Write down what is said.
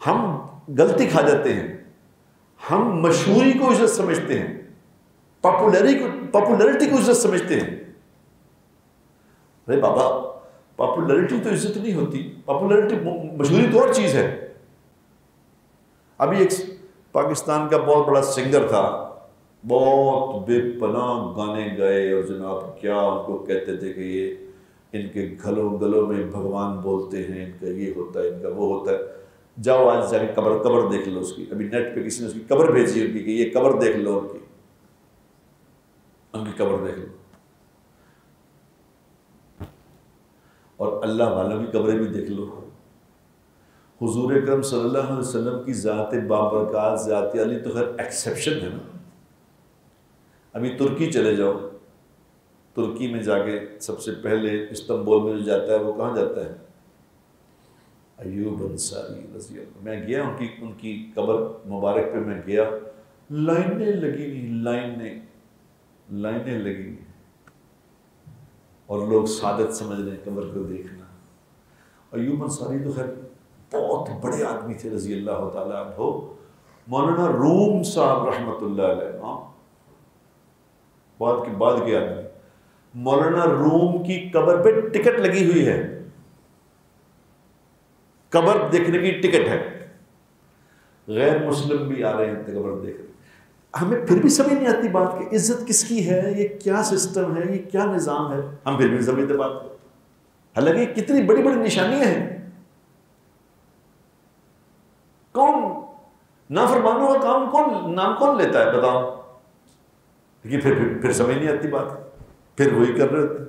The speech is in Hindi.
हम गलती खा जाते हैं, हम मशहूरी को इज्जत समझते हैं, पॉपुलैरिटी को इज्जत समझते हैं। अरे बाबा, पॉपुलैरिटी तो इज्जत नहीं होती, पॉपुलैरिटी, मशहूरी तो और चीज है। अभी एक पाकिस्तान का बहुत बड़ा सिंगर था, बहुत बेपनाह गाने गाए, और जनाब क्या उनको कहते थे कि ये इनके गलों में भगवान बोलते हैं, इनका ये होता है, इनका वो होता है। जाओ आज जाके कब्र देख लो उसकी। अभी नेट पे किसी ने उसकी कब्र भेजी उनकी कि ये कब्र देख लो, उनकी कब्र देख लो। और अल्लाह वालों की कब्रें भी देख लो। हुजूर अकरम सल्लल्लाहु अलैहि वसल्लम की ज़ात बाबरकात, ज़ात अली तो खैर एक्सेप्शन है ना। अभी तुर्की चले जाओ, तुर्की में जाके सबसे पहले इस्तांबुल में जो जाता है वो कहाँ जाता है? अयूब अंसारी रज़ी अल्लाह। मैं गया उनकी कब्र मुबारक पे मैं गया, लाइनें लगी हुई, लाइनें लगी हुई, और लोग सादत समझ रहे हैं कब्र को देखना। अयूब अंसारी तो खैर बहुत बड़े आदमी थे रज़ी अल्लाह ताला अन्हु। मौलाना रूम साहब रहमतुल्लाह अलैह, बाद के आदमी, मौलाना रूम की कब्र पे टिकट लगी हुई है, कब्र देखने की टिकट है। गैर मुस्लिम भी आ रहे हैं कब्र देखने। हमें फिर भी समझ नहीं आती बात की इज्जत किसकी है, ये क्या सिस्टम है, ये क्या निज़ाम है, हम फिर भी समझते बात को। हालांकि कितनी बड़ी बड़ी निशानियां हैं। कौन नाफरमानों का नाम कौन लेता है बताओ? लेकिन फिर समझ नहीं आती बात, फिर वही कर रहे होते।